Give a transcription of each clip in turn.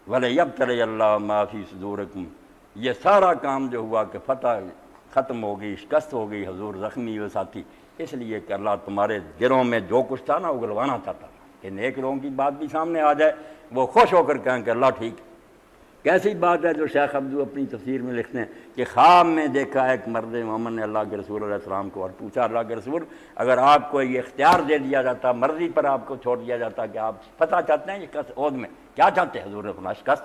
وَلَيَبْتَلِيَ اللَّهُ مَا فِي صُدُورِكُمْ، یہ سارا کام جو ہوا کہ فتح ختم ہو گئی، شکست ہو گئی، حضور زخمی ہوئے ساتھی، اس لیے کہ اللہ تمہارے دلوں میں جو کچھ تھا نا اگلوانا چاہتا تھا کہ نیک لوگوں کی بات بھی سامنے آ جائے، وہ خوش ہو کر کہیں کہ اللہ ٹھیک ہے۔ کیسی بات ہے جو شیخ عبدو اپنی تفسیر میں لکھتے ہیں کہ خواب میں دیکھا ایک مرد مومن نے اللہ کے رسول علیہ السلام کو، اور پوچھا اللہ کے رسول اگر آپ کو یہ اختیار دے دیا جاتا، مرضی پر آپ کو چھوڑ دیا جاتا کہ آپ فتح چاہتے ہیں یہ شکست عہد میں، کیا چاہتے ہیں؟ حضور نے فرمایا شکست۔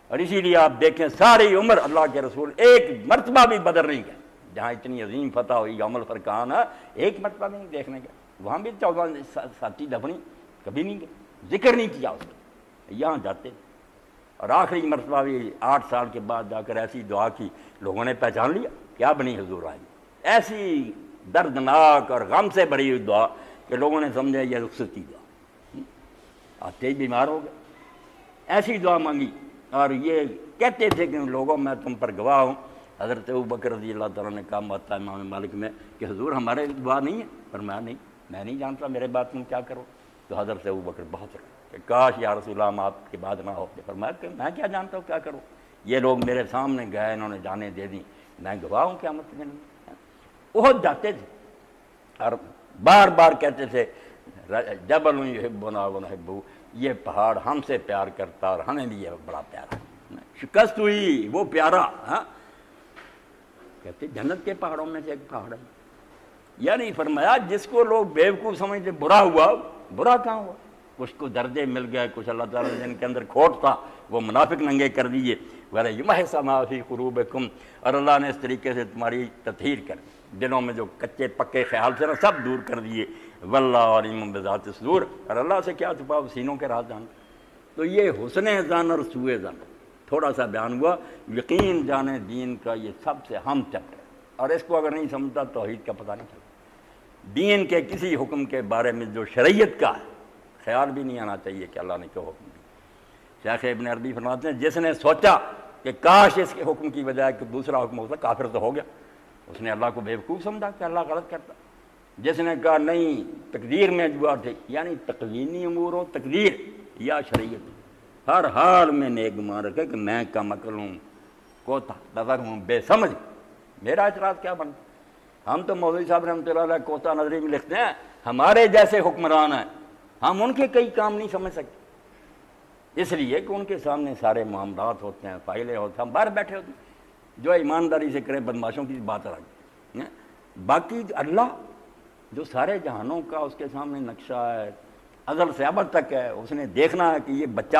اور اسی لیے آپ دیکھیں ساری عمر اللہ کے رسول ایک مرتبہ بھی بدر نہیں گئے، جہاں اتنی عظیم فتح ہوئی یوم الفرقان، ایک مرتبہ بھی نہیں دیکھنے گئے، وہاں بھی 14 ساتھی دفنی کبھی نہیں گئے، ذکر نہیں کیا اس نے، یہاں جاتے تھے۔ اور آخری مرتبہ بھی 8 سال کے بعد جا کر ایسی دعا کی، لوگوں نے پہچان لیا کیا بنی حضور آئی، ایسی دردناک اور غم سے بھری ہوئی دعا کہ لوگوں نے سمجھا یہ رخصت کی دعا، آتے ہی بیمار ہو گئے، ایسی دعا مانگی۔ اور یہ کہتے تھے کہ لوگوں میں تم پر گواہ ہوں، حضرت ابوبکر رضی اللہ تعالیٰ نے کہا موطا امام مالک میں کہ حضور ہمارے دعا نہیں ہے، فرمایا نہیں میں نہیں جانتا میرے بات تم کیا کرو، تو حضرت ابوبکر بہت رہے کہ کاش یا رسول اللہ ہم آپ کے بعد نہ ہوتے، فرمایا کہ میں کیا جانتا ہوں کیا کروں، یہ لوگ میرے سامنے گئے انہوں نے جانیں دے دیں، میں گواہ ہوں قیامت کے دن۔ احد جاتے تھے اور بار بار کہتے تھے جبل یحبنا ونحبہ، یہ پہاڑ ہم سے پیار کرتا اور ہمیں بھی یہ بڑا پیارا، شکست ہوئی وہ پیارا، کہتے جنت کے پہاڑوں میں سے ایک پہاڑ ہے، یعنی فرمایا جس کو لوگ بیوقوف سمجھتے برا ہوا، برا کہاں ہوا، کچھ کو درجے مل گئے، کچھ اللہ تعالیٰ نے جن کے اندر کھوٹ تھا وہ منافق ننگے کر دیے، وَلَيُمَحِّصَ مَا فِي قُلُوبِكُمْ، اور اللہ نے اس طریقے سے تمہاری تطہیر کر دلوں میں جو کچے پکے خیال سے نا سب دور کر دیے، وَاللَّهُ عَلِيمٌ بِذَاتِ الصُّدُورِ، اور اللہ سے کیا چھپا وہ سینوں کے راز جانتا۔ تو یہ حسن ظن اور سوء ظن تھوڑا سا بیان ہوا، یقین جانے دین کا یہ سب سے اہم چیپٹر ہے، اور اس کو اگر نہیں سمجھتا توحید کا پتہ نہیں چلتا۔ دین کے کسی حکم کے بارے میں جو شریعت کا ہے خیال بھی نہیں آنا چاہیے کہ اللہ نے کیوں حکم دیا۔ شیخ ابن عربی فرماتے ہیں جس نے سوچا کہ کاش اس کے حکم کی بجائے کہ دوسرا حکم ہوتا کافر تو ہو گیا، اس نے اللہ کو بیوقوف سمجھا کہ اللہ غلط کرتا۔ جس نے کہا نہیں تقدیر میں جوا تھے، یعنی تقوینی امور ہو تقدیر یا شریعت، ہر حال میں نیک گمان رکھے کہ میں کم عقل ہوں، کوتا نظر ہوں، بے سمجھ، میرا اعتراض کیا بنتا؟ ہم تو مولوی صاحب رحمۃ اللہ علیہ کوتا نظری میں لکھتے ہیں ہمارے جیسے حکمران ہیں ہم ان کے کئی کام نہیں سمجھ سکتے، اس لیے کہ ان کے سامنے سارے معاملات ہوتے ہیں، فائلیں ہوتے ہیں، ہم باہر بیٹھے ہوتے ہیں، جو ایمانداری سے کریں بدماشوں کی بات الگ ہے۔ باقی اللہ جو سارے جہانوں کا اس کے سامنے نقشہ ہے، ازل سے ابد تک ہے، اس نے دیکھنا ہے کہ یہ بچہ